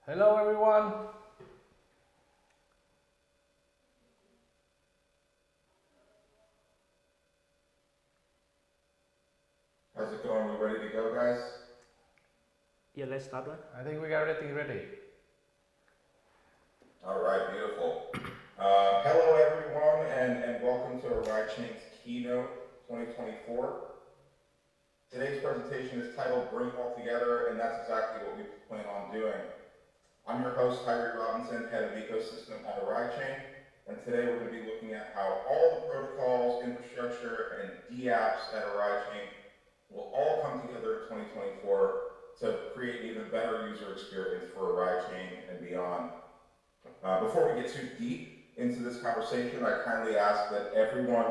Hello everyone. How's it going? We ready to go, guys? Yeah, let's start, right? I think we got everything ready. All right, beautiful. Hello, everyone, and welcome to ORAICHAIN's Keynote 2024. Today's presentation is titled Bring It All Together, and that's exactly what we plan on doing. I'm your host, Tyree Robinson, Head of Ecosystem at ORAICHAIN, and today we're going to be looking at how all the protocols, infrastructure, and dApps at ORAICHAIN will all come together in 2024 to create an even better user experience for ORAICHAIN and beyond. Before we get too deep into this conversation, I kindly ask that everyone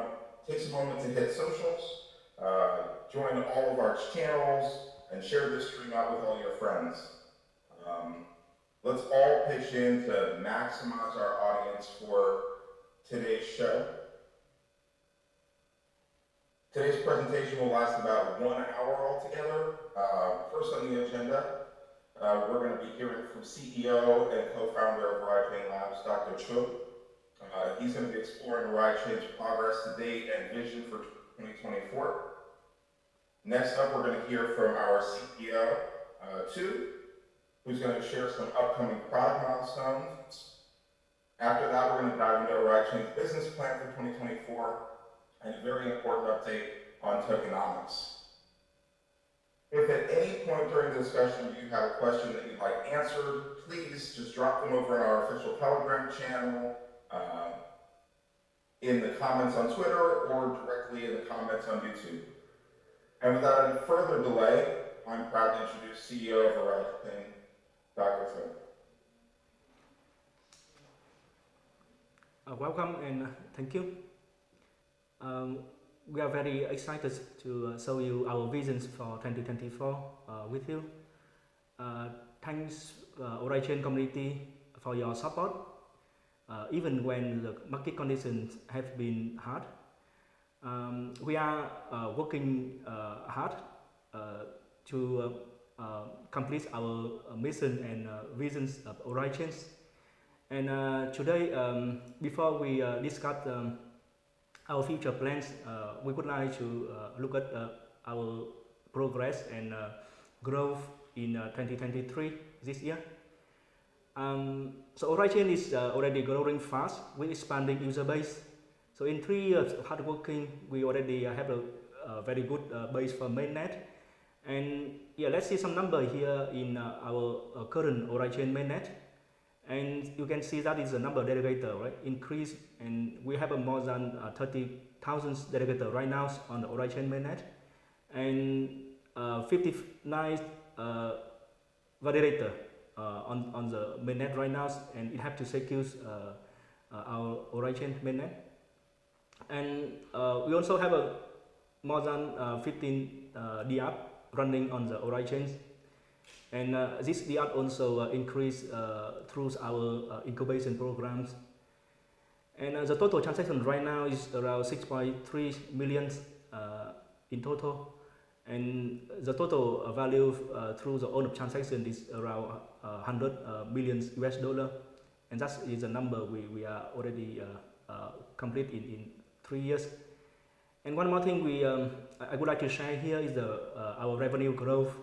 takes a moment to hit socials, join all of our channels, and share this stream out with all your friends. Let's all pitch in to maximize our audience for today's show. Today's presentation will last about 1 hour altogether. First on the agenda, we're going to be hearing from CEO and co-founder of Oraichain Labs, Dr. Chung. He's going to be exploring Oraichain's progress to date and vision for 2024. Next up, we're going to hear from our CPO, Tu, who's going to share some upcoming product milestones. After that, we're going to dive into Oraichain's business plan for 2024 and a very important update on tokenomics. If at any point during the discussion you have a question that you'd like answered, please just drop them over in our official Telegram channel, in the comments on Twitter, or directly in the comments on YouTube. And without any further delay, I'm proud to introduce CEO of Oraichain, Dr. Chung. Welcome and thank you. We are very excited to show you our visions for 2024 with you. Thanks Oraichain community for your support. Even when the market conditions have been hard, we are working hard to complete our mission and visions of Oraichain. And today, before we discuss our future plans, we would like to look at our progress and growth in 2023 this year. So Oraichain is already growing fast with expanding user base. So in 3 years of hard working, we already have a very good base for Mainnet. And yeah, let's see some number here in our current Oraichain Mainnet. And you can see that is the number of delegator, right? Increase, and we have more than 30,000 delegator right now on the Oraichain Mainnet, and 59 validator on the mainnet right now, and it have to secure our Oraichain Mainnet. And we also have more than 15 dApps running on the Oraichain. And this dApp also increase through our incubation programs. And the total transaction right now is around 6.3 million in total. And the total value through the own transaction is around 100 million US dollar. And that is a number we are already complete in 3 years. And one more thing I would like to share here is our revenue growth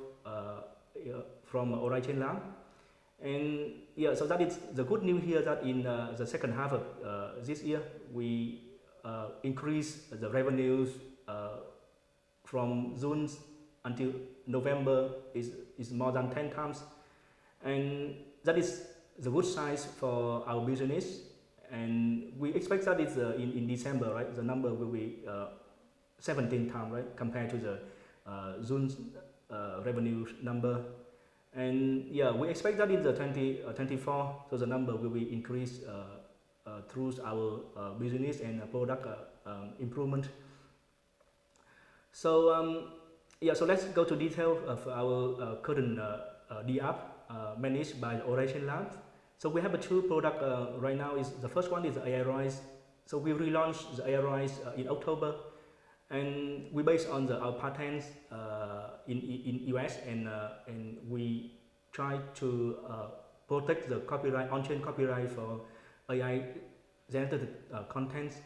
from Oraichain Labs. And yeah, so that is the good news here, that in the second half of this year, we increase the revenues from June until November is more than 10 times. And that is the good size for our business. And we expect that it's in December, right? The number will be 17 times, right? Compared to the June revenue number. And yeah, we expect that in the 2024, so the number will be increased through our business and product improvement. So yeah, so let's go to detail of our current dApp managed by Oraichain Labs. So we have 2 products right now. The first one is Oraichain. So we relaunched the Oraichain in October. And we based on our patents in US, and we try to protect the copyright, on-chain copyright for AI generated contents.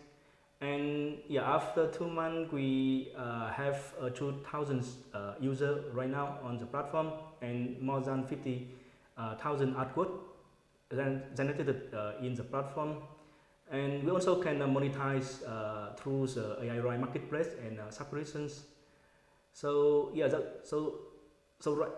And yeah, after 2 months, we have 2,000 users right now on the platform, and more than 50,000 artwork generated in the platform. And we also can monetize through the AI Ride marketplace and subscriptions. So yeah, right,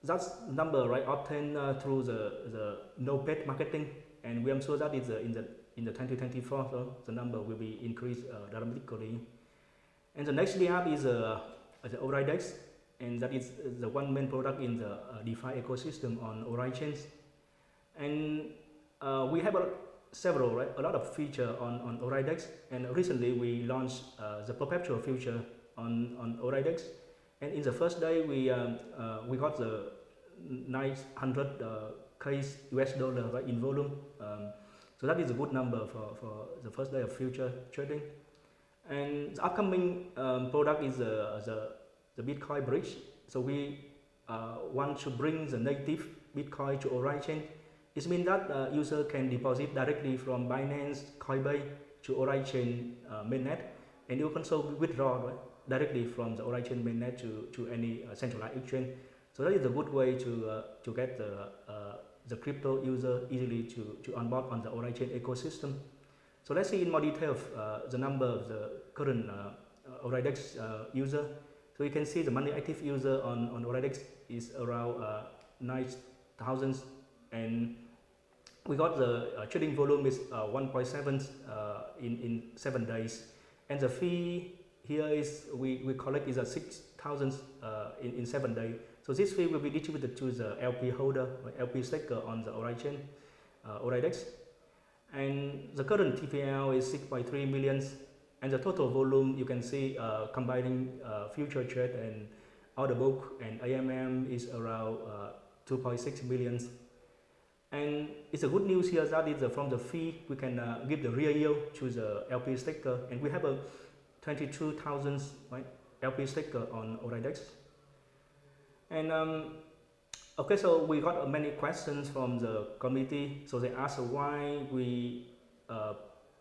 that's number right obtained through the no paid marketing, and we are sure that is in the 2024, so the number will be increased dramatically. And the next app is the ORAIDEX, and that is the one main product in the DeFi ecosystem on ORAICHAIN. And we have a lot of feature on ORAIDEX, and recently we launched the perpetual future on ORAIDEX. And in the first day, we got the 900k US dollar right, in volume. So that is a good number for the first day of future trading. And the upcoming product is the Bitcoin bridge. So we want to bring the native Bitcoin to Oraichain. It means that user can deposit directly from Binance, Coinbase to Oraichain Mainnet, and you can also withdraw right, directly from the Oraichain Mainnet to any centralized exchange. So that is a good way to get the crypto user easily to onboard on the Oraichain ecosystem. So let's see in more detail the number of the current ORAIDEX user. So you can see the monthly active user on ORAIDEX is around 9,000, and we got the trading volume is 1.7 in 7 days, and the fee here is we collect is 6,000 in 7 days. So this fee will be distributed to the LP holder or LP staker on the Oraichain ORAIDEX. And the current TPL is 6.3 million, and the total volume you can see combining future trade and order book and AMM is around 2.6 million. And it's a good news here that is from the fee we can give the real yield to the LP staker, and we have a 22,000 right, LP staker on ORAIDEX. And okay, so we got many questions from the community. So they asked why we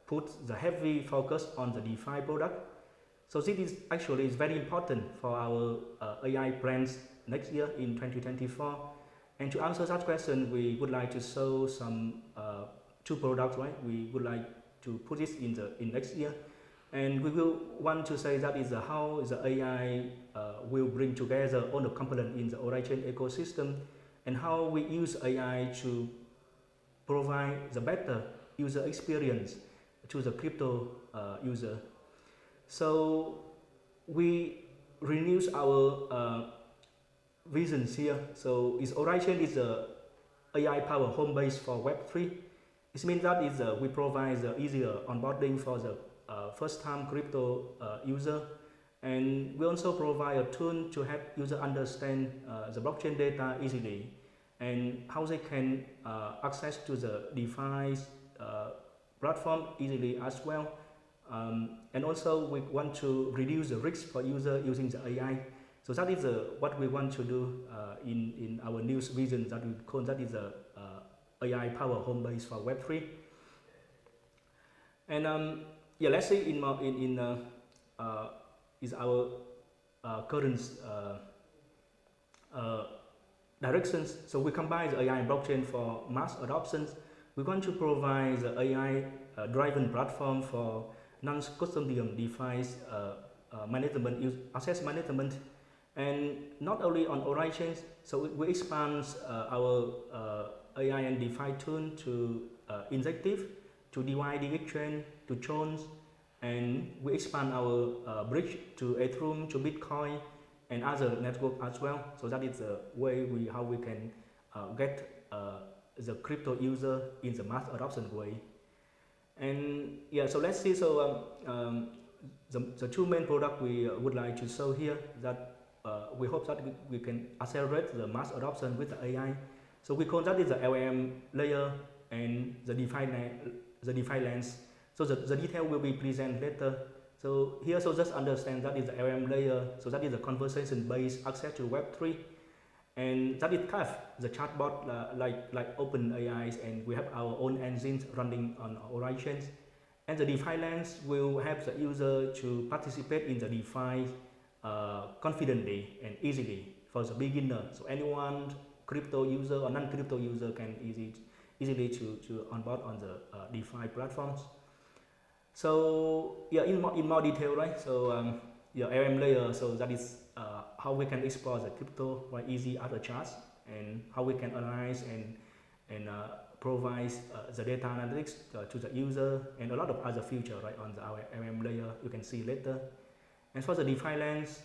put the heavy focus on the DeFi product. So this is actually is very important for our AI plans next year in 2024. And to answer that question, we would like to show some 2 products, right? We would like to put this in next year. And we will want to say that is how the AI will bring together all the components in the Oraichain ecosystem, and how we use AI to provide the better user experience to the crypto user. So we renew our visions here. So Oraichain is a AI powered home base for Web3. It means that is we provide the easier onboarding for the first time crypto user, and we also provide a tool to help user understand the blockchain data easily and how they can access to the DeFi platform easily as well. And also we want to reduce the risk for user using the AI. So that is what we want to do in our new vision that we call that is a AI power home base for Web3. And yeah, let's see is our current directions. So we combine the AI and blockchain for mass adoption. We want to provide the AI driven platform for non-custodian DeFi management, access management, and not only on Oraichain. So we expand our AI and DeFi tool to injective, to DYD exchange, to Jones, and we expand our bridge to Ethereum, to Bitcoin, and other network as well. So that is the way how we can get the crypto user in the mass adoption way. And yeah, so let's see. So the 2 main products we would like to show here that we hope that we can accelerate the mass adoption with the AI. So we call that is the LM layer and the DeFi lens. So the detail will be presented later. So here, so just understand that is the LM layer. So that is the conversation-based access to Web3. And that is kind of the chatbot like OpenAI's, and we have our own engines running on Oraichain. And the DeFi lens will help the user to participate in the DeFi confidently and easily for the beginner. So anyone, crypto user or non-crypto user, can easily to onboard on the DeFi platforms. So yeah, in more detail, right? So yeah, LM layer. So that is how we can explore the crypto quite easy other charts, and how we can analyze and provide the data analytics to the user, and a lot of other features, right, on our LM layer you can see later. And for the DeFi lens,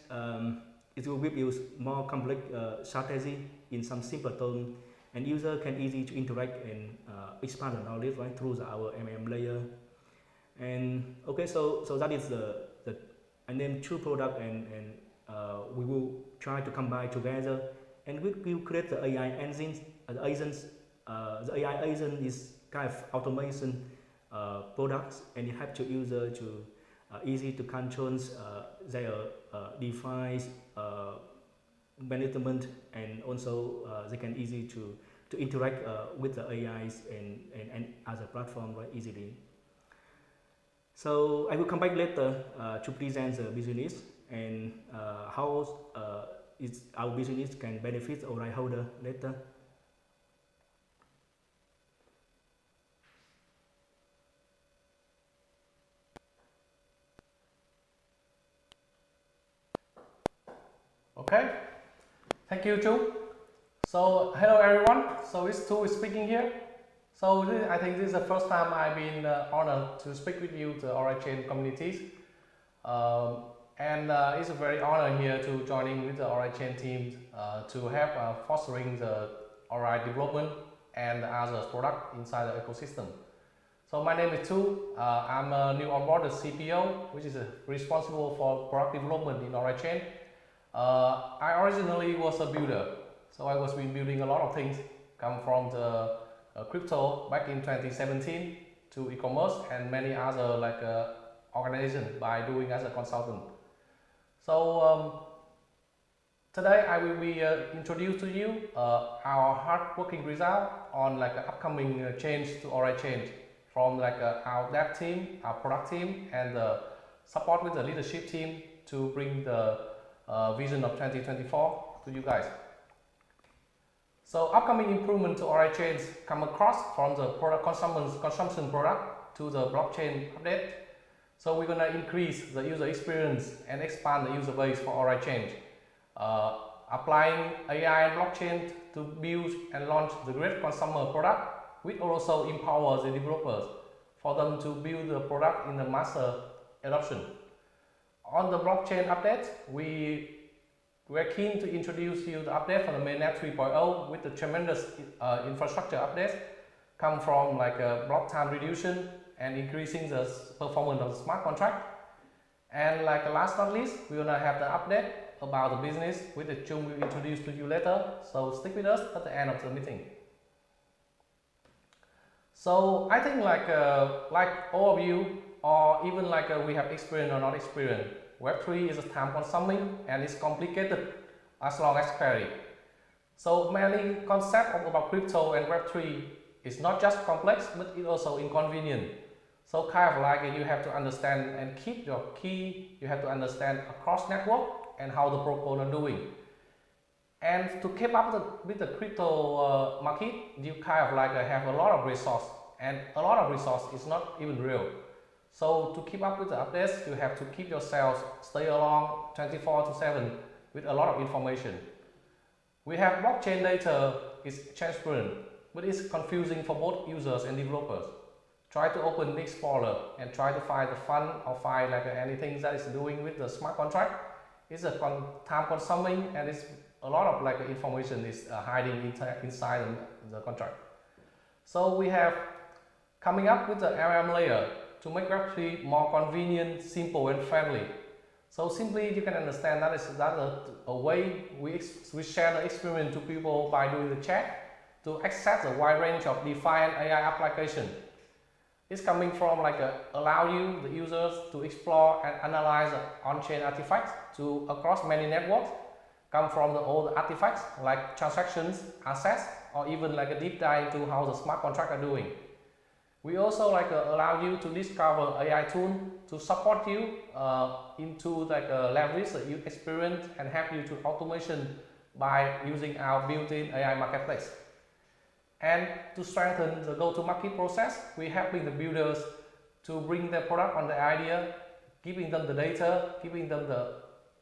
it will give you more complex strategy in some simple terms, and user can easy to interact and expand the knowledge, right, through our layer. And okay, so that is the I named two products, and we will try to combine together, and we will create the AI engines. The agents, the AI agent is kind of automation products, and it helps the user to easy to control their DeFi management, and also they can easy to interact with the AIs and other platform, right, easily. So I will come back later to present the business and how our business can benefit our right holder later. Okay, thank you, Chung. So hello everyone. So it's Tu speaking here. So I think this is the first time I've been honored to speak with you, the Oraichain communities. And it's a very honor here to joining with the Oraichain team to help fostering the Orai development and other product inside the ecosystem. So my name is Tu. I'm a new onboarded CPO, which is responsible for product development in Oraichain. I originally was a builder, so I was been building a lot of things, come from the crypto back in 2017 to e-commerce and many other like organizations by doing as a consultant. So today I will be introduce to you our hard working result on like upcoming change to Oraichain from like our dev team, our product team, and support with the leadership team to bring the vision of 2024 to you guys. So upcoming improvement to Oraichain come across from the product consumption product to the blockchain update. So we're gonna increase the user experience and expand the user base for Oraichain. Applying AI and blockchain to build and launch the great consumer product, which also empowers the developers for them to build the product in the mass adoption. On the blockchain update, we're keen to introduce you the update for the Mainnet 3.0 with the tremendous infrastructure updates come from like block time reduction and increasing the performance of the smart contract. And like last but not least, we're gonna have the update about the business with the Chung will introduce to you later. So stick with us at the end of the meeting. So I think like all of you, or even like we have experience or not experience, Web3 is time consuming and it's complicated as long as query. So many concepts about crypto and Web3 is not just complex, but it also inconvenient. So kind of like you have to understand and keep your key, you have to understand across network and how the protocol are doing. And to keep up with the crypto market, you kind of like have a lot of resource, and a lot of resource is not even real. So to keep up with the updates, you have to keep yourself stay along 24/7 with a lot of information. We have blockchain data is transparent, but it's confusing for both users and developers. Try to open the Explorer and try to find the fund or find like anything that is doing with the smart contract. It's a time consuming, and it's a lot of like information is hiding inside the contract. So we have coming up with the LM layer to make Web3 more convenient, simple and friendly. So simply you can understand that is a way we share the experience to people by doing the chat to access a wide range of DeFi and AI application. It's coming from like allow you, the users, to explore and analyze on-chain artifacts across many networks come from all the artifacts like transactions, assets, or even like a deep dive into how the smart contracts are doing. We also allow you to discover AI tool to support you into leverage the user experience and help you to automation by using our built-in AI marketplace. And to strengthen the go-to-market process, we're helping the builders to bring their product on the idea, giving them the data, giving them the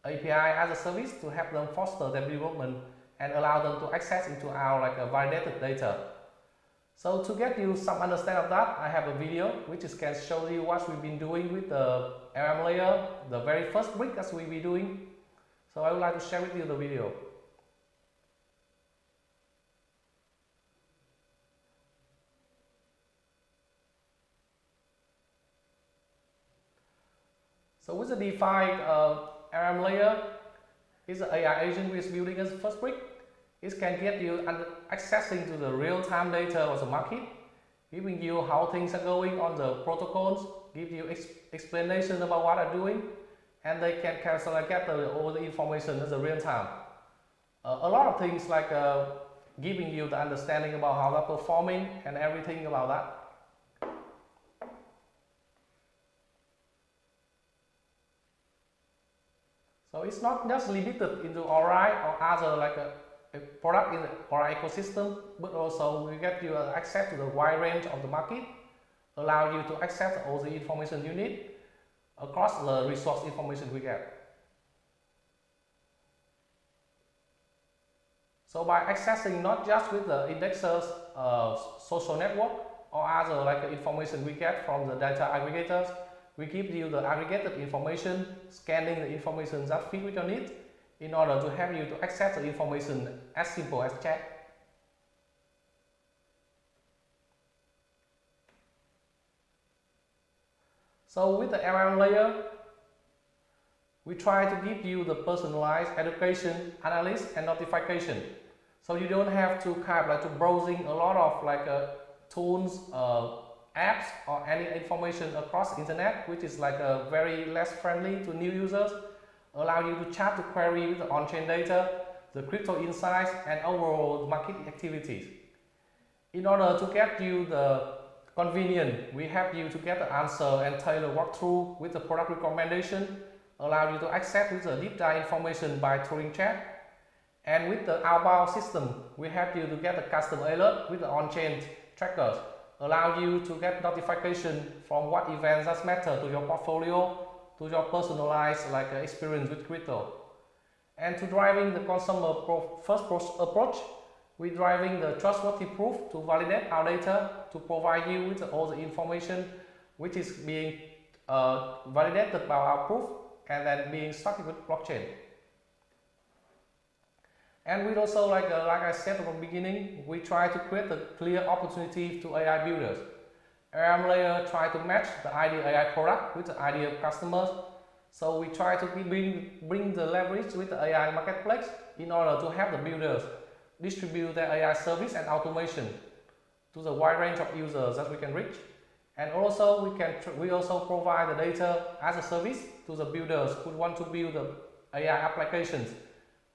API as a service to help them foster their development and allow them to access into our validated data. So to get you some understanding of that, I have a video which can show you what we've been doing with the LM layer, the very first brick as we'll be doing. So I would like to share with you the video. So with the defined LM layer, is the AI agent we're building as the first brick. It can get you accessing to the real-time data of the market, giving you how things are going on the protocols, give you explanation about what they're doing, and they can get all the information in the real time. A lot of things like giving you the understanding about how they're performing and everything about that. So it's not just limited into Orai or other a product in the Orai ecosystem, but also we get you access to the wide range of the market, allow you to access all the information you need across the resource information we get. So by accessing not just with the indexers, social network or other information we get from the data aggregators, we give you the aggregated information, scanning the information that fit with your needs in order to help you to access the information as simple as chat. So with the LM layer, we try to give you the personalized education, analysis, and notification. So you don't have to to browsing a lot of tools, apps, or any information across the internet, which is very less friendly to new users. Allow you to chat to query with the on-chain data, the crypto insights, and overall market activities. In order to get you the convenient, we help you to get the answer and tailor walkthrough with the product recommendation, allow you to access with the deep dive information by Turing chat. And with the outbound system, we help you to get the custom alert with the on-chain trackers, allow you to get notification from what events that matter to your portfolio, to your personalized experience with crypto. And to driving the consumer first approach, we're driving the trustworthy proof to validate our data to provide you with all the information which is being validated by our proof and then being stuck with blockchain. And we also, like I said from the beginning, we try to create a clear opportunity to AI builders. LM layer try to match the ideal AI product with the ideal customers. So we try to bring the leverage with the AI marketplace in order to help the builders distribute their AI service and automation to the wide range of users that we can reach. And also we also provide the data as a service to the builders who want to build the AI applications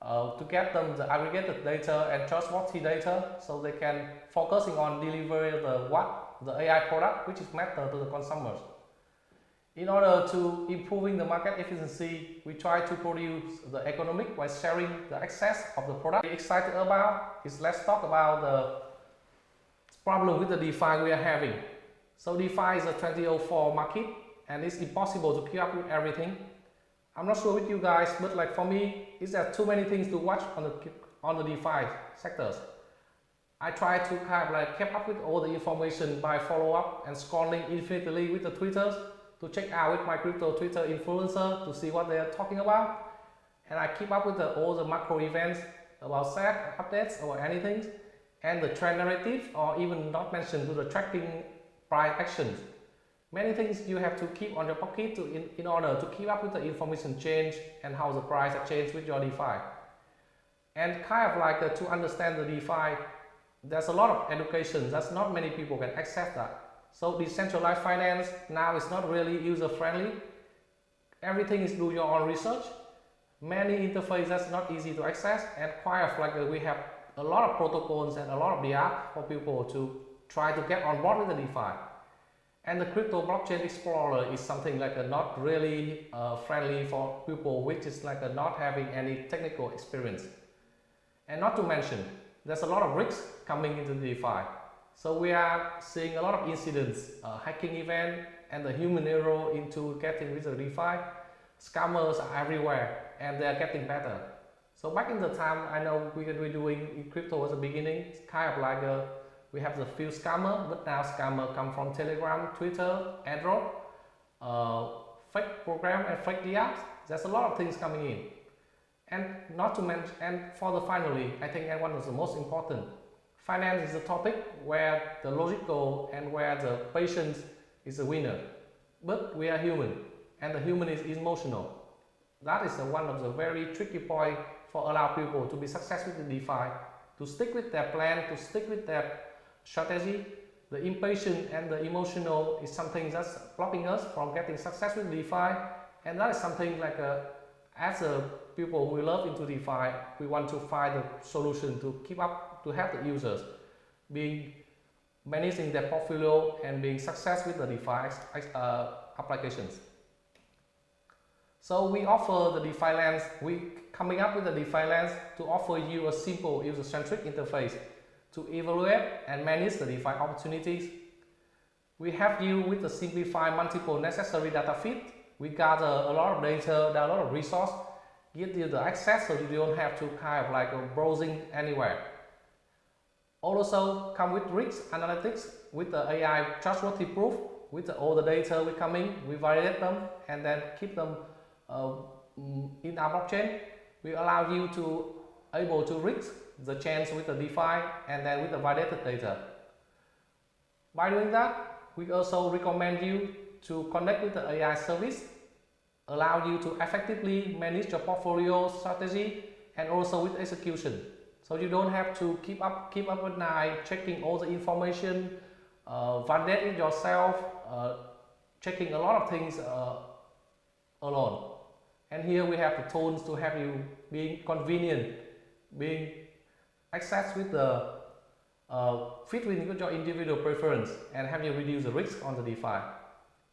to get them the aggregated data and trustworthy data so they can focusing on delivering the AI product which is matter to the consumers. In order to improving the market efficiency, we try to produce the economic by sharing the access of the product. We're excited about is let's talk about the problem with the DeFi we are having. So DeFi is a 2004 market and it's impossible to keep up with everything. I'm not sure with you guys, but like for me, is there too many things to watch on the DeFi sectors. I try to keep up with all the information by follow up and scrolling infinitely with the Twitters to check out with my crypto Twitter influencer to see what they are talking about. And I keep up with all the macro events about SEC updates or anything, and the trend narrative, or even not mentioned to the tracking price actions. Many things you have to keep on your pocket in order to keep up with the information change and how the price are changed with your DeFi. And to understand the DeFi, there's a lot of education. That's not many people can access that. So decentralized finance now is not really user friendly. Everything is do your own research. many interfaces that's not easy to access, and quite like we have a lot of protocols and a lot of dApps for people to try to get on board with the DeFi. And the crypto blockchain explorer is something like not really friendly for people which is like not having any technical experience. And not to mention, there's a lot of risks coming into the DeFi. So we are seeing a lot of incidents, hacking event, and the human error into getting with the DeFi. Scammers are everywhere, and they are getting better. So back in the time, I know we were doing in crypto at the beginning, it's kind of like we have the few scammer, but now scammer come from Telegram, Twitter, Android, fake program and fake dApps. There's a lot of things coming in. And not to mention, and for the finally, I think one of the most important, finance is a topic where the logical and where the patience is a winner. But we are human, and the human is emotional. That is one of the very tricky point for allow people to be successful with DeFi, to stick with their plan, to stick with their strategy. The impatient and the emotional is something that's blocking us from getting success with DeFi, and that is something like as a people who love into DeFi, we want to find a solution to keep up, to help the users being managing their portfolio and being success with the DeFi applications. So we offer the DeFi Lens. We coming up with the DeFi Lens to offer you a simple user-centric interface to evaluate and manage the DeFi opportunities. We help you with the simplify multiple necessary data feed. We gather a lot of data, a lot of resource, give you the access so you don't have to kind of like browsing anywhere. Also come with risk analytics with the AI trustworthy proof. With all the data we come in, we validate them and then keep them in our blockchain. We allow you to able to risk the chance with the DeFi and then with the validated data. By doing that, we also recommend you to connect with the AI service, allow you to effectively manage your portfolio strategy and also with execution. So you don't have to keep up at night checking all the information, validate it yourself, checking a lot of things alone. And here we have the tools to have you being convenient, being access with the fit with your individual preference and have you reduce the risk on the DeFi.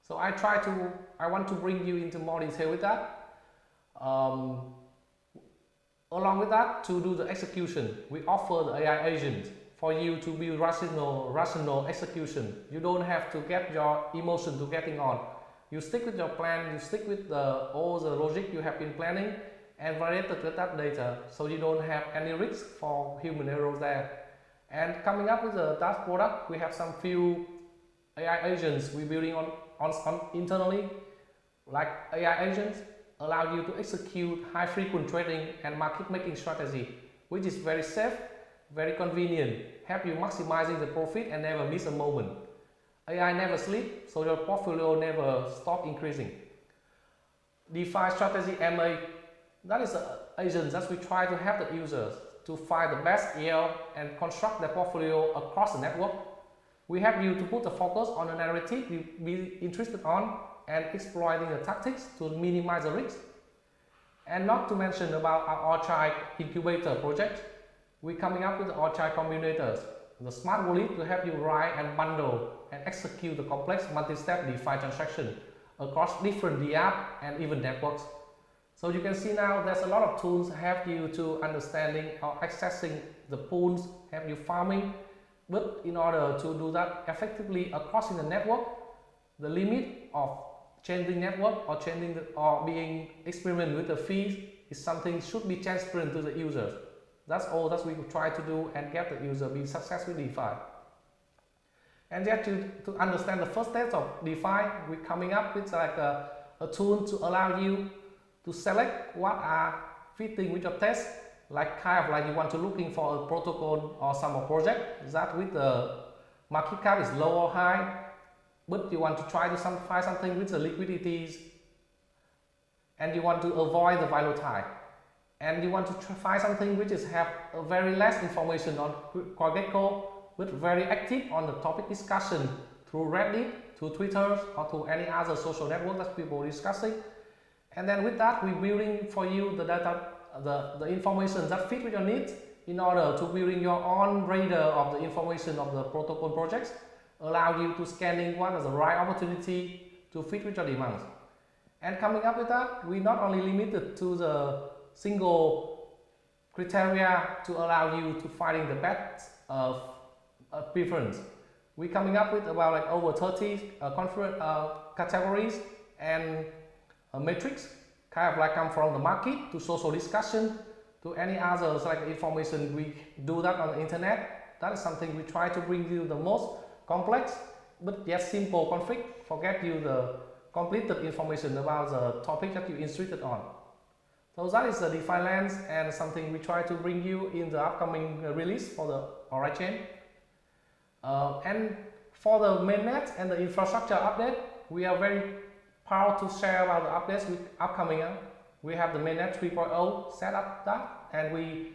So I want to bring you into more detail with that. Along with that, to do the execution, we offer the AI agent for you to build rational execution. You don't have to get your emotion to getting on. You stick with your plan, you stick with all the logic you have been planning and validate that data so you don't have any risk for human errors there. And coming up with that product, we have some few AI agents we're building on internally, like AI agents allow you to execute high frequent trading and market making strategy, which is very safe, very convenient, help you maximizing the profit and never miss a moment. AI never sleep, so your portfolio never stop increasing. DeFi strategy MA, that is agents that we try to help the users to find the best yield and construct their portfolio across the network. We help you to put the focus on a narrative you be interested on and exploiting the tactics to minimize the risk. And not to mention about our Oraichain incubator project, we're coming up with the Oraichain combinators, the smart wallet to help you write and bundle and execute the complex multi-step DeFi transaction across different dApps and even networks. So you can see now there's a lot of tools help you to understanding or accessing the pools, help you farming. But in order to do that effectively across in the network, the limit of changing network or changing or being experiment with the fees is something should be transparent to the users. That's all that we try to do and get the user be successful with DeFi. And yet to understand the first steps of DeFi, we're coming up with like a tool to allow you to select what are fitting with your test, like kind of like you want to looking for a protocol or some project that with the market cap is low or high, but you want to try to find something with the liquidities and you want to avoid the volatile. And you want to find something which is have a very less information on CoinGecko, but very active on the topic discussion through Reddit, through Twitter, or through any other social network that people are discussing. And then with that, we're building for you the data, the information that fit with your needs in order to building your own radar of the information of the protocol projects, allow you to scanning what is the right opportunity to fit with your demands. And coming up with that, we not only limited to the single criteria to allow you to finding the best preference. We're coming up with about like over 30 categories and metrics, kind of like come from the market to social discussion to any others like information we do that on the internet. That is something we try to bring you the most complex but yet simple config, forget you the completed information about the topic that you interested on. So that is the DeFi lens and something we try to bring you in the upcoming release for the Oraichain. And for the mainnet and the infrastructure update, we are very proud to share about the updates with upcoming. We have the Mainnet 3.0 set up that, and we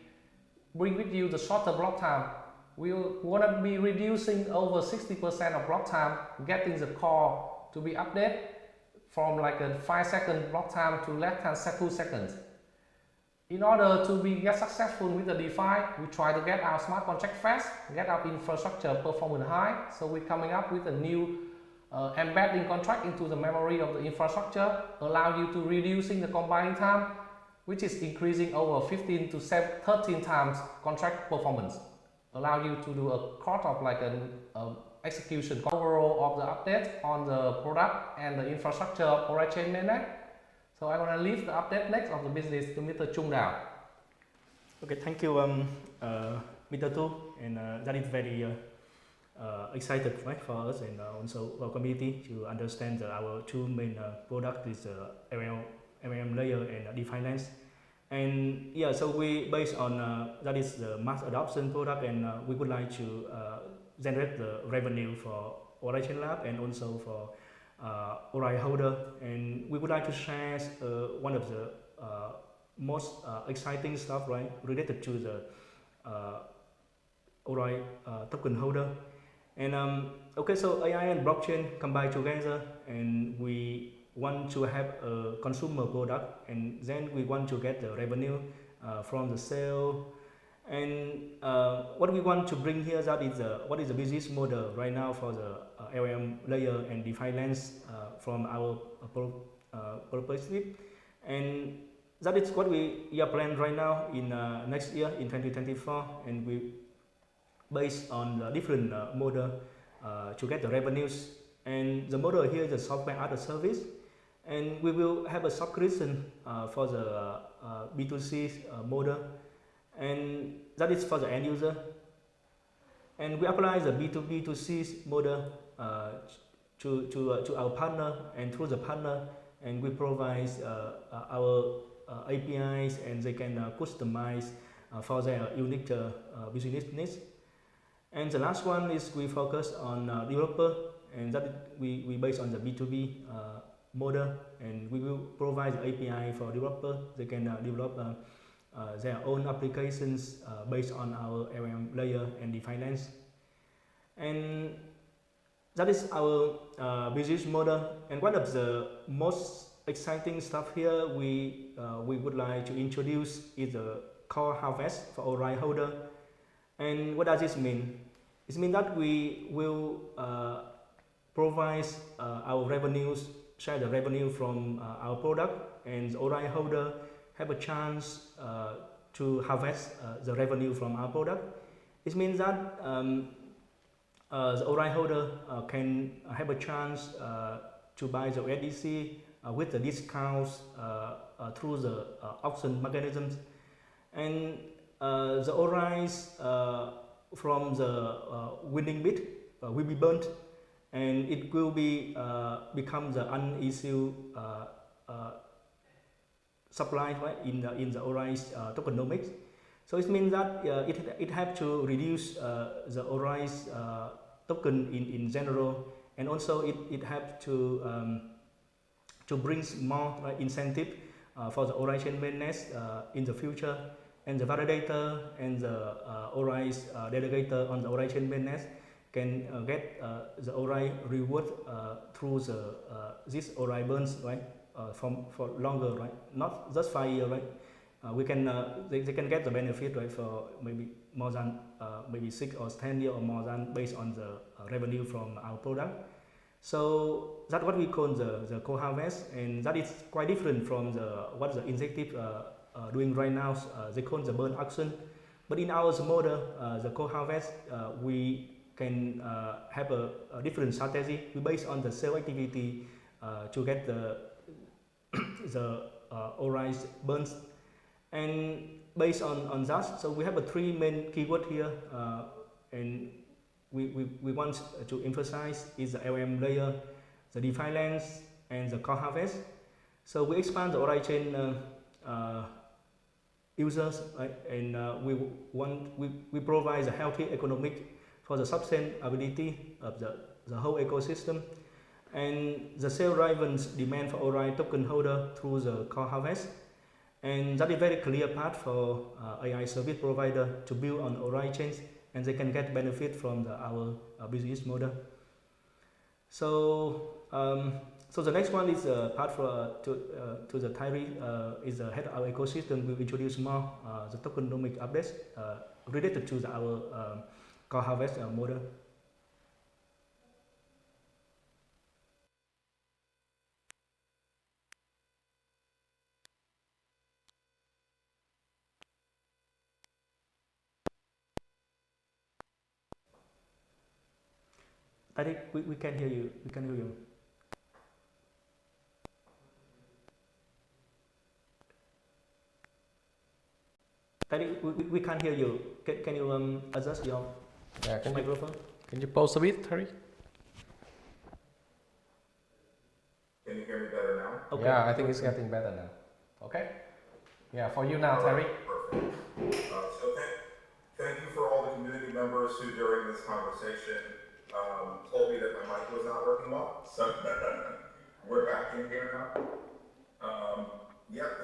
bring with you the shorter block time. We want to be reducing over 60% of block time, getting the core to be updated from like a 5-second block time to less than 2 seconds. In order to get successful with the DeFi, we try to get our smart contract fast, get our infrastructure performance high. So we're coming up with a new embedding contract into the memory of the infrastructure, allow you to reducing the compiling time, which is increasing over 15 to 13 times contract performance. Allow you to do a quarter of like an execution overall of the update on the product and the infrastructure of ORAICHAIN Mainnet. So I'm going to leave the update next of the business to Mr. Chung Dao. Okay, thank you, Mr. Tu, and that is very excited, right, for us and also our community to understand that our two main product is LLM layer and DeFi lens. And yeah, so we based on that is the mass adoption product, and we would like to generate the revenue for Oraichain Labs and also for Orai holder, and we would like to share one of the most exciting stuff, right, related to the Orai token holder. And okay, so AI and blockchain combine together, and we want to have a consumer product, and then we want to get the revenue from the sale. And what we want to bring here, that is what is the business model right now for the LLM layer and DeFi lens from our perspective, and that is what we are planning right now in next year in 2024, and we based on the different model to get the revenues. And the model here is the software as a service, and we will have a subscription for the B2C model, and that is for the end user. And we apply the B2B2C model to our partner and through the partner, and we provide our APIs, and they can customize for their unique business needs. And the last one is we focus on developer, and that we based on the B2B model, and we will provide the API for developer. They can develop their own applications based on our LLM layer and DeFi lens. And that is our business model. And one of the most exciting stuff here we would like to introduce is the core harvest for Orai holder. And what does this mean? It means that we will provide our revenues, share the revenue from our product, and the Orai holder have a chance to harvest the revenue from our product. It means that the Orai holder can have a chance to buy the USDC with the discounts through the auction mechanisms, and the Orais from the winning bid will be burnt, and it will be become the unissued supply, right, in the Orais tokenomics. So it means that it have to reduce the Orais token in general, and also it have to bring more incentive for the Oraichain Mainnet in the future, and the validator and the Orais delegator on the Oraichain Mainnet can get the ORAI reward through the this ORAI burns, right? For longer, right? Not just 5 years, right? We can they can get the benefit, right, for maybe more than maybe 6 or 10 years or more than, based on the revenue from our product. So that's what we call the co-harvest, and that is quite different from what the incentive doing right now. They call the burn auction, but in our model, the co-harvest, we can have a different strategy. We based on the sale activity to get the ORAI burns, and based on that, so we have a 3 main keyword here, and we want to emphasize is the LM layer, the DeFi lens, and the core harvest. So we expand the Oraichain users, right? And we provide a healthy economic for the sustainability of the whole ecosystem, and the sale drives demand for ORAI token holder through the core harvest, and that is very clear path for AI service provider to build on ORAI chains, and they can get benefit from our business model. So so the next one is part for to the Tyree is the head of our ecosystem. We will introduce more the tokenomic updates related to our core harvest model. Tyree, we can hear you. We can hear you. Tyree, we can't hear you. Can you adjust your microphone? Can you pause a bit, Tyree? Can you hear me better now? Okay. Yeah, I think it's getting better now. Okay? Yeah, for you now, Tyree. Perfect. So thank you for all the community members who, during this conversation, told me that my mic was not working well. So we're back in here now.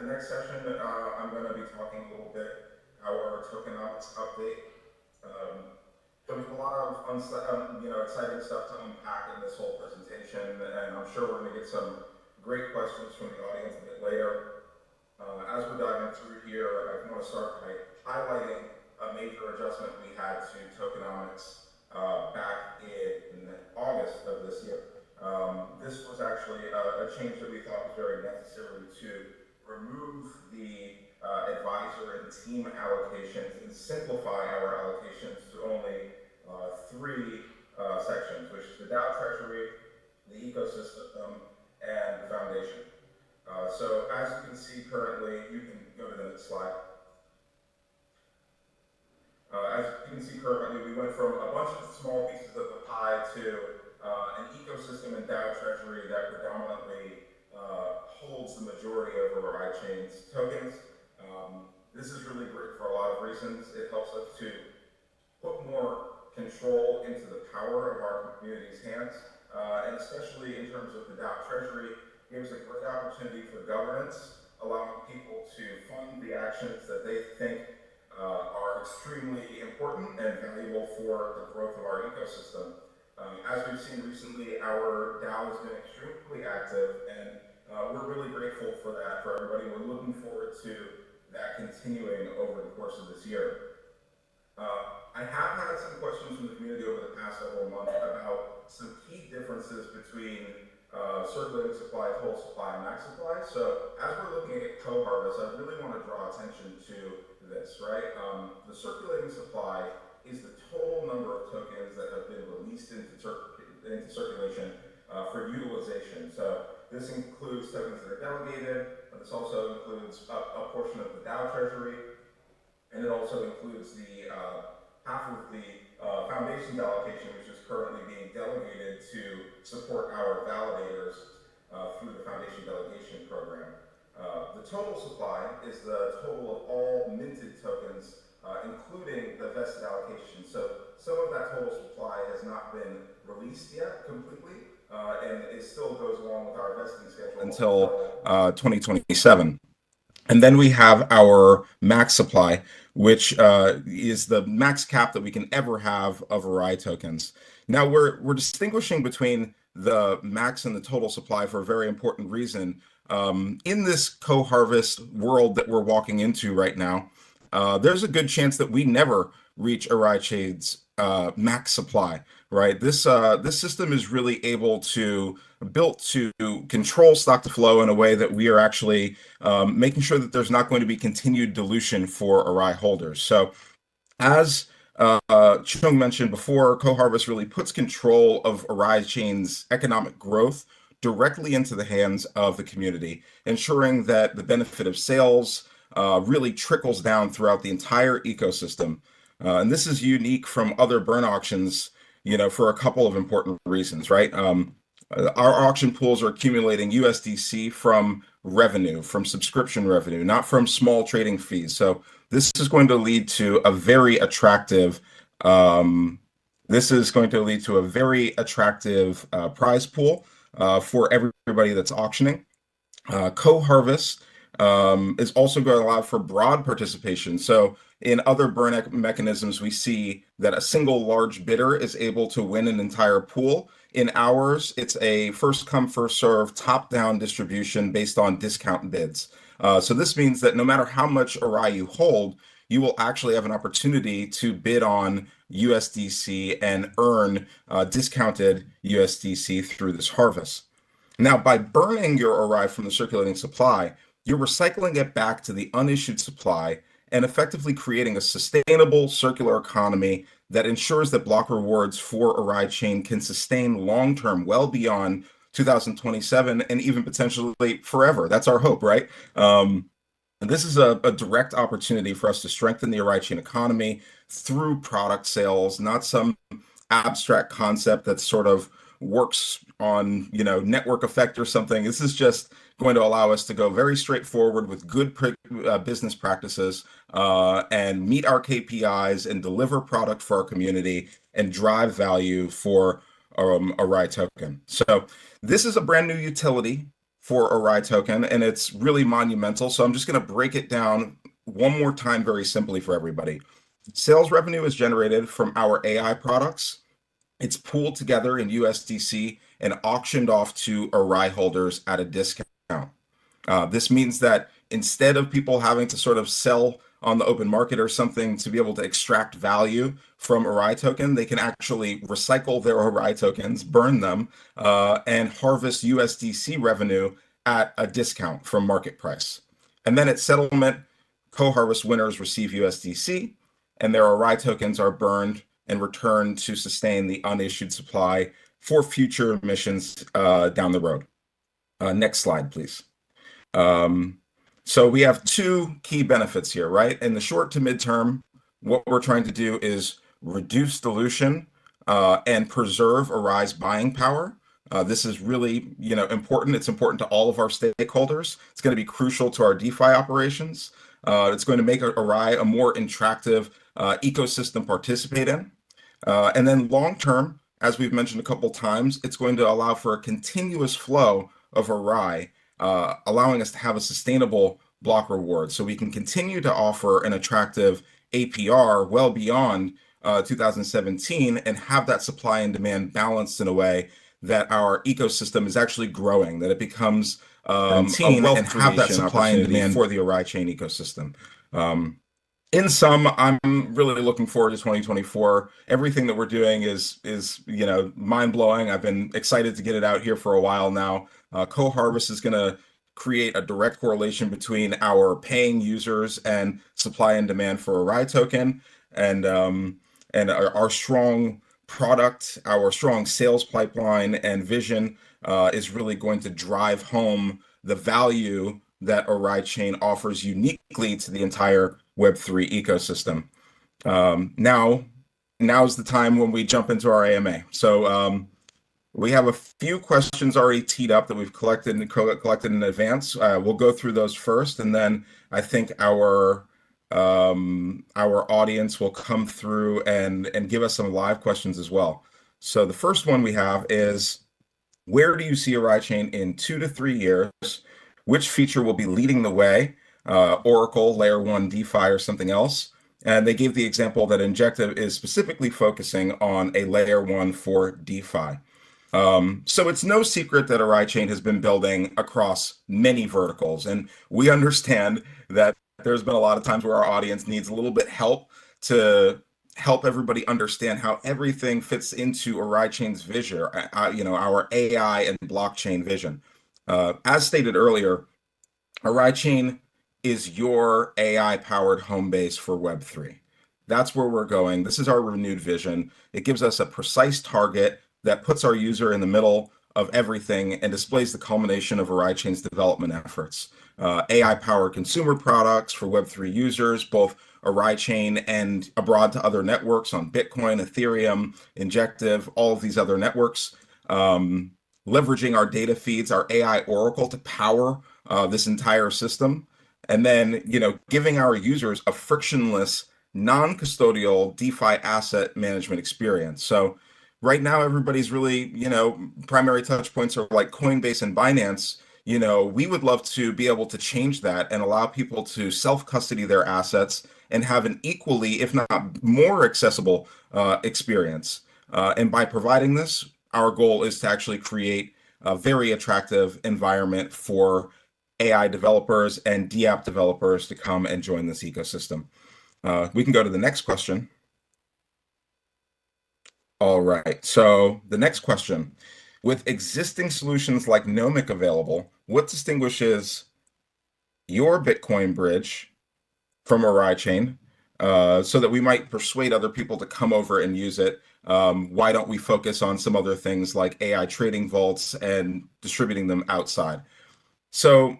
The next session, I'm going to be talking a little bit our tokenomics update. There's a lot of exciting stuff to unpack in this whole presentation, and I'm sure we're going to get some great questions from the audience a bit later. As we're diving through here, I want to start by highlighting a major adjustment we had to tokenomics back in August of this year. This was actually a change that we thought was very necessary to remove the advisor and team allocations and simplify our allocations to only 3 sections, which is the DAO treasury, the ecosystem, and the foundation. So as you can see currently, you can go to the next slide. As you can see currently, we went from a bunch of small pieces of the pie to an ecosystem and DAO treasury that predominantly holds the majority of ORAICHAIN's tokens. This is really great for a lot of reasons. It helps us to put more control into the power of our community's hands, and especially in terms of the DAO treasury, gives a great opportunity for governance, allowing people to fund the actions that they think are extremely important and valuable for the growth of our ecosystem. As we've seen recently, our DAO has been extremely active, and we're really grateful for that, for everybody. We're looking forward to that continuing over the course of this year. I have had some questions from the community over the past several months about some key differences between circulating supply, total supply, and max supply. So as we're looking at co-harvest, I really want to draw attention to this, right? The circulating supply is the total number of tokens that have been released into circulation for utilization. So this includes tokens that are delegated, but this also includes a portion of the DAO treasury, and it also includes the half of the foundation's allocation, which is currently being delegated to support our validators through the foundation delegation program. The total supply is the total of all minted tokens, including the vested allocation. So some of that total supply has not been released yet completely, and it still goes along with our vesting schedule until 2027. And then we have our max supply, which is the max cap that we can ever have of ORAI tokens. Now we're distinguishing between the max and the total supply for a very important reason. In this co-harvest world that we're walking into right now, there's a good chance that we never reach Oraichain's max supply, right? This system is really built to control stock to flow in a way that we are actually making sure that there's not going to be continued dilution for Orai holders. So as Chung mentioned before, co-harvest really puts control of Oraichain's economic growth directly into the hands of the community, ensuring that the benefit of sales really trickles down throughout the entire ecosystem. And this is unique from other burn auctions, for a couple of important reasons, right? Our auction pools are accumulating USDC from revenue, from subscription revenue, not from small trading fees. So this is going to lead to a very attractive prize pool for everybody that's auctioning. Co-harvest is also going to allow for broad participation. So in other burn mechanisms, we see that a single large bidder is able to win an entire pool. In ours, it's a first come, first serve, top-down distribution based on discount bids. So this means that no matter how much Orai you hold, you will actually have an opportunity to bid on USDC and earn discounted USDC through this harvest. Now, by burning your Orai from the circulating supply, you're recycling it back to the unissued supply and effectively creating a sustainable circular economy that ensures that block rewards for Oraichain can sustain long-term, well beyond 2027 and even potentially forever. That's our hope, right? This is a direct opportunity for us to strengthen the Oraichain economy through product sales, not some abstract concept that sort of works on, network effect or something. This is just going to allow us to go very straightforward with good business practices and meet our KPIs and deliver product for our community and drive value for Orai token. So this is a brand new utility for Orai token, and it's really monumental. So I'm just going to break it down one more time very simply for everybody. Sales revenue is generated from our AI products. It's pooled together in USDC and auctioned off to Orai holders at a discount. This means that instead of people having to sort of sell on the open market or something to be able to extract value from Orai token, they can actually recycle their Orai tokens, burn them, and harvest USDC revenue at a discount from market price. And then at settlement, co-harvest winners receive USDC, and their Orai tokens are burned and returned to sustain the unissued supply for future missions down the road. Next slide, please. So we have two key benefits here, right? In the short to midterm, what we're trying to do is reduce dilution and preserve Orai's buying power. This is really, important. It's important to all of our stakeholders. It's going to be crucial to our DeFi operations. It's going to make Orai a more attractive ecosystem to participate in. And then long term, as we've mentioned a couple times, it's going to allow for a continuous flow of Orai, allowing us to have a sustainable block reward. So we can continue to offer an attractive APR well beyond 2017 and have that supply and demand balanced in a way that our ecosystem is actually growing, that it becomes a wealth and have that supply and demand for the Oraichain ecosystem. In sum, I'm really looking forward to 2024. Everything that we're doing is mind-blowing. I've been excited to get it out here for a while now. Co-harvest is going to create a direct correlation between our paying users and supply and demand for Orai token, and our strong product, our strong sales pipeline and vision is really going to drive home the value that Oraichain offers uniquely to the entire Web3 ecosystem. Now's the time when we jump into our AMA. So we have a few questions already teed up that we've collected in advance. We'll go through those first, and then I think our audience will come through and give us some live questions as well. So the first one we have is, where do you see Oraichain in 2 to 3 years? Which feature will be leading the way? Oracle, Layer 1 DeFi, or something else? And they gave the example that Injective is specifically focusing on a layer one for DeFi. So it's no secret that Oraichain has been building across many verticals, and we understand that there's been a lot of times where our audience needs a little bit help to help everybody understand how everything fits into Oraichain's vision, our AI and blockchain vision. As stated earlier, Oraichain is your AI-powered home base for Web3. That's where we're going. This is our renewed vision. It gives us a precise target that puts our user in the middle of everything and displays the culmination of Oraichain's development efforts. AI-powered consumer products for Web3 users, both Oraichain and abroad to other networks on Bitcoin, Ethereum, Injective, all of these other networks. Leveraging our data feeds, our AI Oracle to power this entire system, and then giving our users a frictionless, non-custodial DeFi asset management experience. So right now, everybody's really primary touch points are like Coinbase and Binance. We would love to be able to change that and allow people to self-custody their assets and have an equally, if not more accessible experience. And by providing this, our goal is to actually create a very attractive environment for AI developers and dApp developers to come and join this ecosystem. We can go to the next question. All right, so the next question. With existing solutions like Nomic available, what distinguishes your Bitcoin bridge from Oraichain so that we might persuade other people to come over and use it? Why don't we focus on some other things like AI trading vaults and distributing them outside? So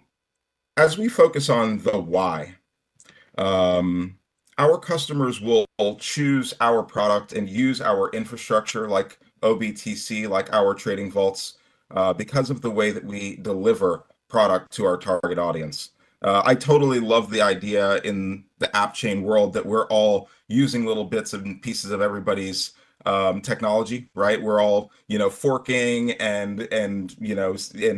as we focus on the why, our customers will choose our product and use our infrastructure like OBTC, like our trading vaults, because of the way that we deliver product to our target audience. I totally love the idea in the app chain world that we're all using little bits and pieces of everybody's technology, right? We're all, forking and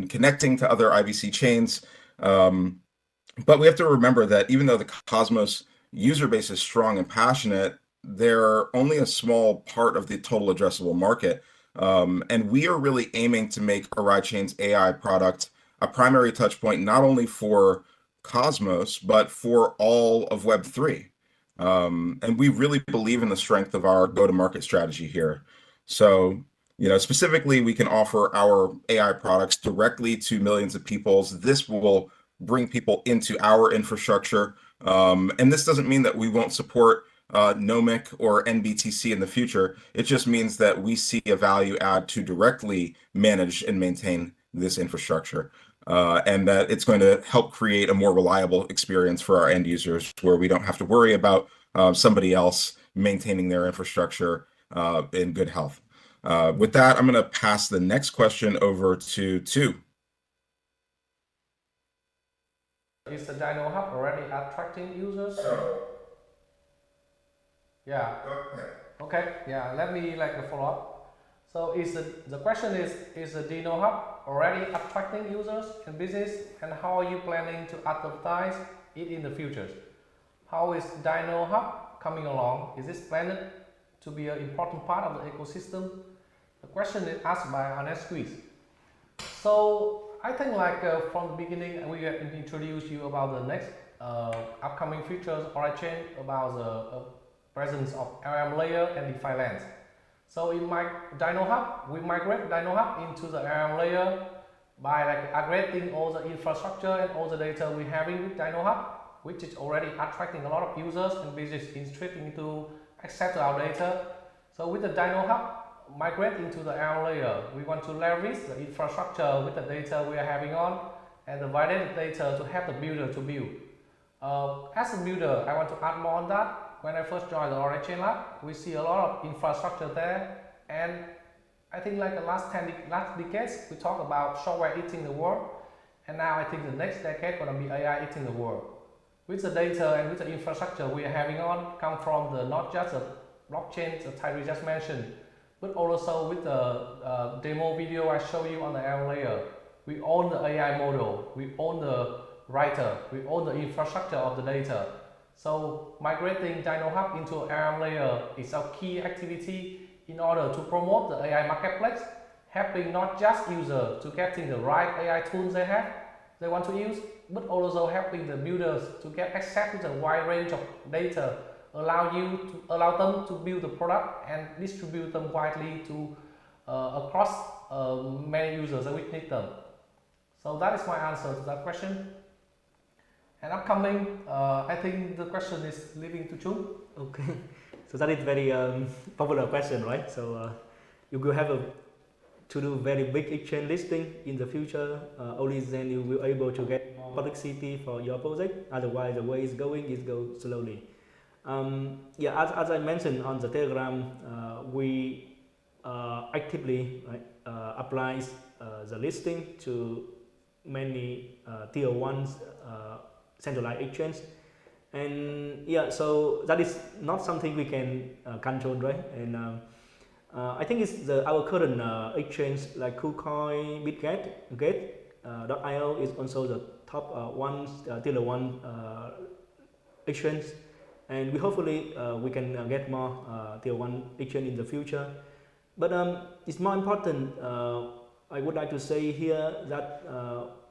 connecting to other IBC chains. But we have to remember that even though the Cosmos user base is strong and passionate, they're only a small part of the total addressable market. And we are really aiming to make Oraichain's AI product a primary touch point, not only for Cosmos, but for all of Web3. And we really believe in the strength of our go-to-market strategy here. So, specifically, we can offer our AI products directly to millions of people. This will bring people into our infrastructure. And this doesn't mean that we won't support Nomic or NBTC in the future. It just means that we see a value add to directly manage and maintain this infrastructure. And that it's going to help create a more reliable experience for our end users where we don't have to worry about somebody else maintaining their infrastructure in good health. With that, I'm going to pass the next question over to Tu. Is the Dino Hub already attracting users? Yeah. Okay. Yeah. Let me follow up. So the question is the Dino Hub already attracting users and business, and how are you planning to advertise it in the future? How is Dino Hub coming along? Is this planned to be an important part of the ecosystem? The question is asked by Honest Squeeze. So I think from the beginning we have introduced you about the next upcoming features of Oraichain, about the presence of RM layer and DeFi lands. So in my Dino Hub, we migrate Dino Hub into the RM layer by aggregating all the infrastructure and all the data we having with Dino Hub, which is already attracting a lot of users and business interested to access to our data. So with the Dino Hub migrate into the RM layer, we want to leverage the infrastructure with the data we are having on and the validated data to help the builder to build. As a builder, I want to add more on that. When I first joined the Oraichain Lab, we see a lot of infrastructure there, and I think the last decades we talk about software eating the world, and now I think the next decade gonna be AI eating the world. With the data and with the infrastructure we are having on come from not just the blockchain that Tyree just mentioned, but also with the demo video I show you on the RM layer. We own the AI model, we own the writer, we own the infrastructure of the data. So migrating Dino Hub into ARM layer is a key activity in order to promote the AI marketplace, helping not just users to getting the right AI tools they want to use, but also helping the builders to get access to the wide range of data, allow them to build the product and distribute them widely to across many users which need them. So that is my answer to that question. And upcoming, I think the question is leaving to Chung. Okay, so that is very popular question, right? So you will have to do very big exchange listing in the future. Only then you will able to get more publicity for your project. Otherwise, the way it's going is go slowly. Yeah, as I mentioned on the Telegram, we actively applies the listing to many tier 1 centralized exchange, and yeah, so that is not something we can control, right? And I think it's our current exchange like KuCoin, BitGet, Gate.io is also the top tier 1 exchange, and we hopefully we can get more tier 1 exchange in the future. But it's more important. I would like to say here that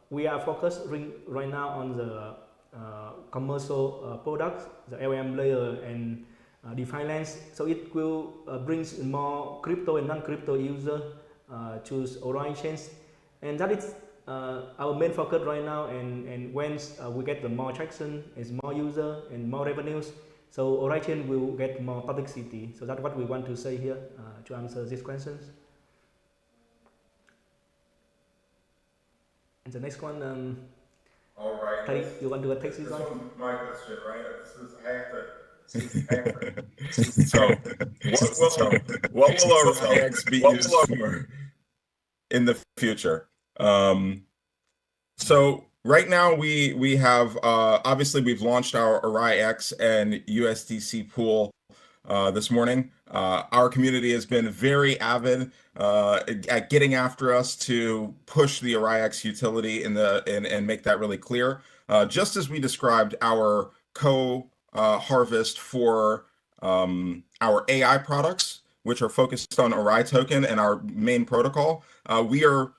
we are focused right now on the commercial products, the LLM layer and DeFi lands. So it will bring more crypto and non-crypto user choose Oraichains, and that is our main focus right now. And once we get the more traction, is more user and more revenues, so Oraichain will get more publicity. So that's what we want to say here to answer these questions. And the next one, All right. Tyree, you want to take this one? This one's my question, right? So what will ORAIX be used for in the future? So right now we have obviously we've launched our ORAIX and USDC pool this morning. Our community has been very avid at getting after us to push the ORAIX utility and make that really clear. Just as we described our harvest for our AI products, which are focused on Orai token and our main protocol, we are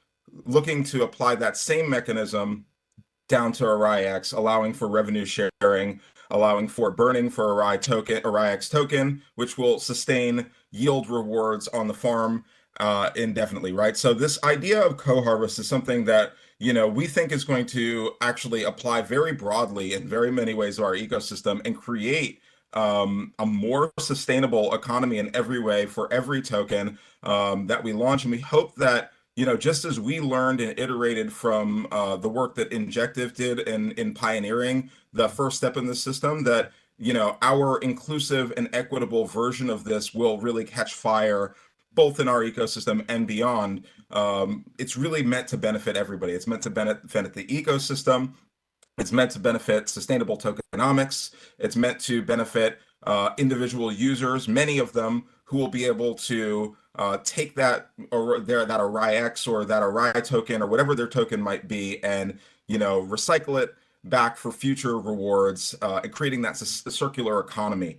looking to apply that same mechanism down to ORAIX, allowing for revenue sharing, allowing for burning for ORAIX token, which will sustain yield rewards on the farm indefinitely, right? So this idea of co-harvest is something that, you know, we think is going to actually apply very broadly in very many ways to our ecosystem and create a more sustainable economy in every way for every token that we launch. And we hope that, you know, just as we learned and iterated from the work that Injective did in pioneering the first step in the system, that, you know, our inclusive and equitable version of this will really catch fire both in our ecosystem and beyond. It's really meant to benefit everybody. It's meant to benefit the ecosystem. It's meant to benefit sustainable tokenomics. It's meant to benefit individual users, many of them who will be able to take that ORAIX or that Orai token or whatever their token might be, and, you know, recycle it back for future rewards, and creating that circular economy,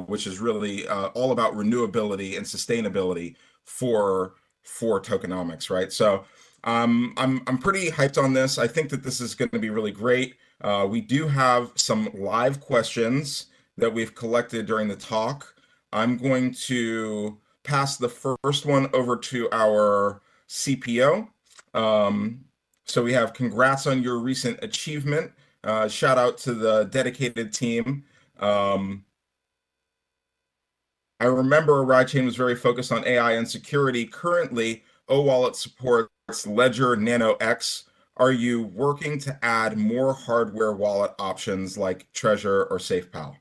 which is really all about renewability and sustainability for tokenomics, right? So I'm pretty hyped on this. I think that this is going to be really great. We do have some live questions that we've collected during the talk. I'm going to pass the first one over to our CPO. So we have congrats on your recent achievement. Shout out to the dedicated team. I remember ORAICHAIN was very focused on AI and security. Currently, OWallet supports Ledger Nano X. Are you working to add more hardware wallet options like Treasure or SafePal?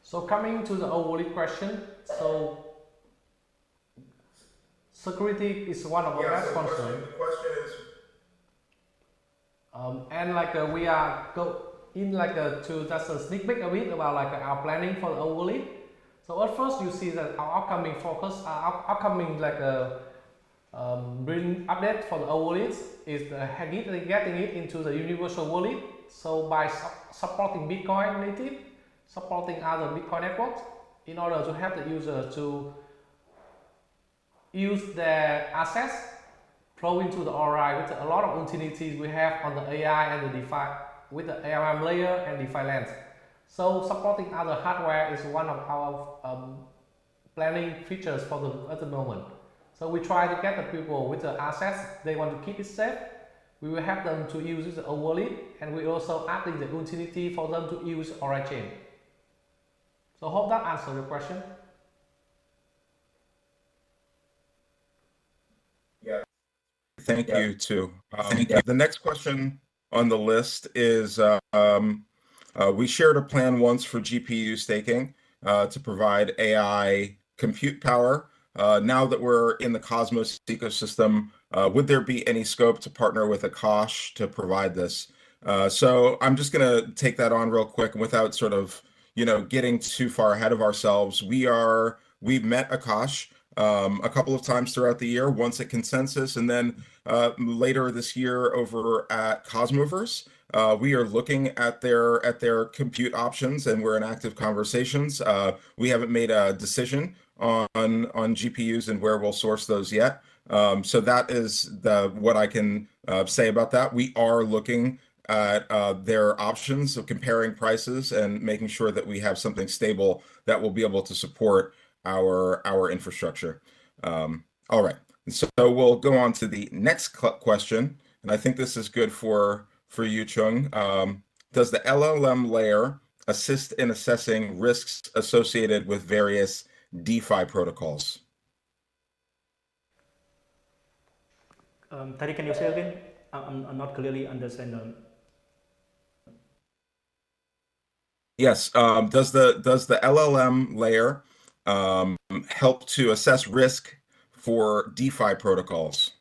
So coming to the overall question, so security is one of our best concerns. The question is, and like we are to just a sneak peek a bit about like our planning for the overlay. So at first you see that our upcoming focus, upcoming like Bring update for the old wallets is getting it into the universal wallet. So by supporting Bitcoin native, supporting other Bitcoin networks, in order to help the user to use their assets flow into the ORAI with a lot of utilities we have on the AI and the DeFi with the ARM layer and DeFi lands. So supporting other hardware is one of our planning features for at the moment. So we try to get the people with the assets they want to keep it safe. We will help them to use the wallet, and we also adding the utility for them to use ORAICHAin. So hope that answers your question. Yeah. Thank you too. The next question on the list is, we shared a plan once for GPU staking to provide AI compute power. Now that we're in the Cosmos ecosystem, would there be any scope to partner with Akash to provide this? So I'm just going to take that on real quick, and without sort of, getting too far ahead of ourselves. We've met Akash a couple of times throughout the year, once at Consensus, and then later this year over at Cosmoverse. We are looking at their compute options, and we're in active conversations. We haven't made a decision on GPUs and where we'll source those yet. So that is what I can say about that. We are looking at their options of comparing prices and making sure that we have something stable that will be able to support our infrastructure. All right, so we'll go on to the next question, and I think this is good for you, Chung. Does the LLM layer assist in assessing risks associated with various DeFi protocols? Tyree, can you say again? I'm not clearly understand. Yes. Does the LLM layer help to assess risk for DeFi protocols?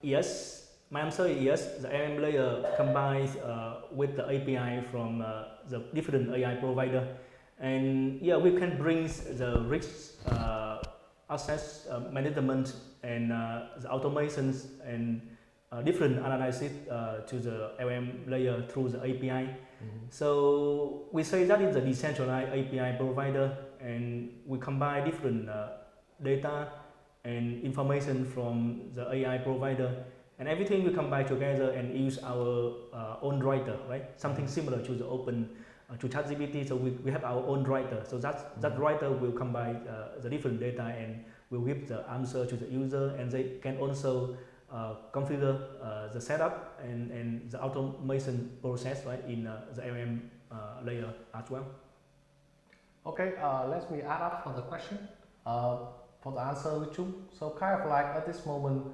Yes, my answer is yes. The LLM layer combines with the API from the different AI provider, and yeah, we can bring the risk access management and the automations and different analysis to the LLM layer through the API. So we say that is a decentralized API provider, and we combine different data and information from the AI provider, and everything we combine together and use our own writer, right? Something similar to the open to ChatGPT. So we have our own writer. So that writer will combine the different data and will give the answer to the user, and they can also configure the setup and the automation process, right, in the LLM layer as well. Okay, let me add up for the question. For the answer with you. So kind of like at this moment,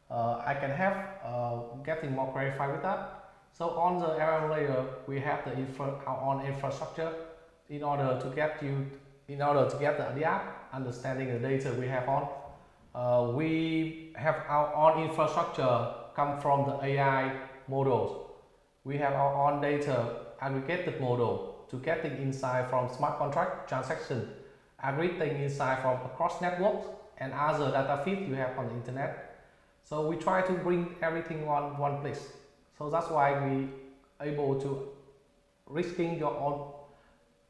I can have getting more clarified with that. So on the LLM layer, we have our own infrastructure in order to get the app, understanding the data we have on. We have our own infrastructure come from the AI models. We have our own data aggregated model to get the insight from smart contract transaction, everything inside from across networks and other data feeds you have on the internet. So we try to bring everything on one place. So that's why we able to risking your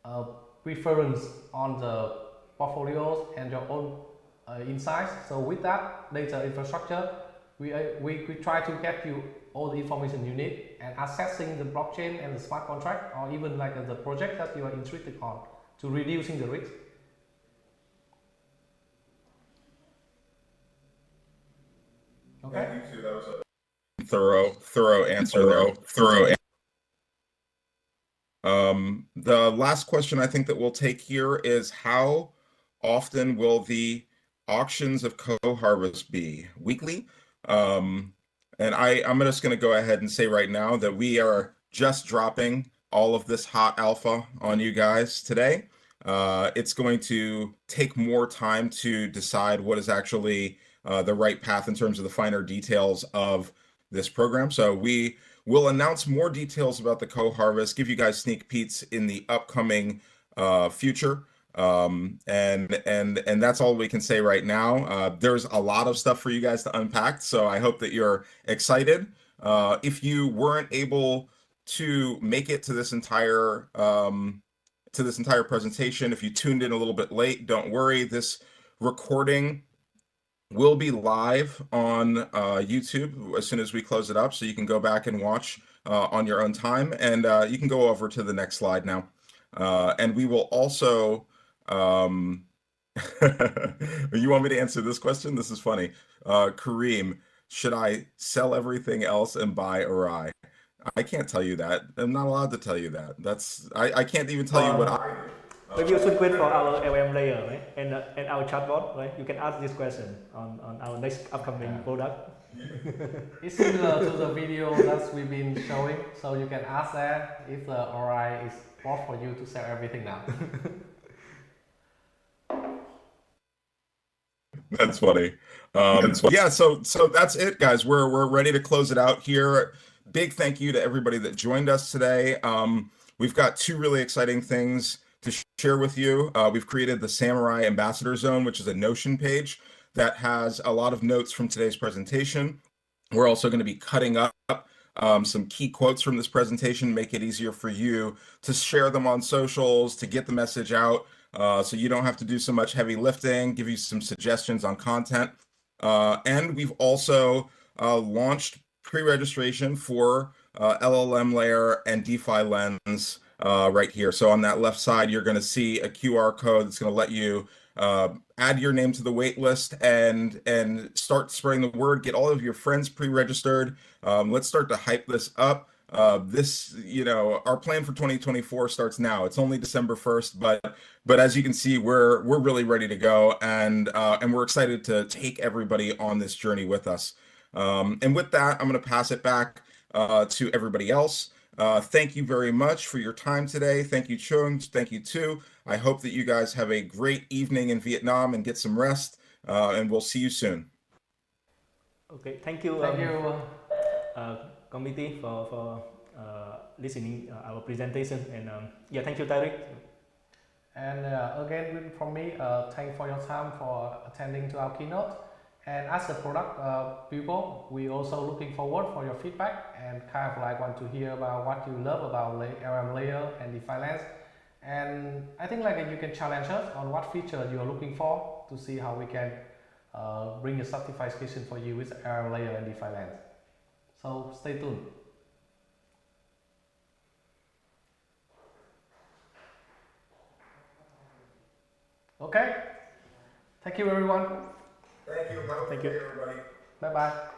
own preference on the portfolios and your own insights. So with that data infrastructure, we try to get you all the information you need and accessing the blockchain and the smart contract, or even like the project that you are interested on, to reducing the risk. Okay. Thank you too. That was a thorough answer. The last question I think that we'll take here is, how often will the auctions of co-harvest be? Weekly? And I'm just going to go ahead and say right now that we are just dropping all of this hot alpha on you guys today. It's going to take more time to decide what is actually the right path in terms of the finer details of this program. So we will announce more details about the co-harvest, give you guys sneak peeks in the upcoming future. And that's all we can say right now. There's a lot of stuff for you guys to unpack, so I hope that you're excited. If you weren't able to make it to this entire presentation, if you tuned in a little bit late, don't worry. This recording will be live on YouTube as soon as we close it up, so you can go back and watch on your own time. And you can go over to the next slide now. And we will also, you want me to answer this question? This is funny. Kareem, should I sell everything else and buy Orai? I can't tell you that. I'm not allowed to tell you that. I can't even tell you what I do. Maybe you should wait for our LM layer, right? And our chatbot, right? You can ask this question on our next upcoming product. It's similar to the video that we've been showing, so you can ask that if the Orai is worth for you to sell everything now. That's funny. Yeah, so that's it, guys. We're ready to close it out here. Big thank you to everybody that joined us today. We've got two really exciting things to share with you. We've created the Samurai Ambassador Zone, which is a Notion page that has a lot of notes from today's presentation. We're also going to be cutting up some key quotes from this presentation, make it easier for you to share them on socials, to get the message out, so you don't have to do so much heavy lifting, give you some suggestions on content. And we've also launched pre-registration for LLM layer and DeFi lens right here. So on that left side, you're going to see a QR code that's going to let you add your name to the wait list and start spreading the word. Get all of your friends pre-registered. Let's start to hype this up. This, our plan for 2024 starts now. It's only December 1st, but as you can see, we're really ready to go, and we're excited to take everybody on this journey with us. And with that, I'm going to pass it back to everybody else. Thank you very much for your time today. Thank you, Chung. Thank you, Tu. I hope that you guys have a great evening in Vietnam and get some rest, and we'll see you soon. Okay, thank you. Thank you. Committee for listening our presentation, and yeah, thank you, Tyree. And again, from me, thank you for your time for attending to our keynote. And as a product people, we also looking forward for your feedback and kind of like want to hear about what you love about LM layer and DeFi lens. And I think like you can challenge us on what feature you are looking for to see how we can bring a certification for you with LM layer and DeFi lens. So stay tuned. Okay. Thank you, everyone. Thank you. Have a good day, everybody. Bye bye.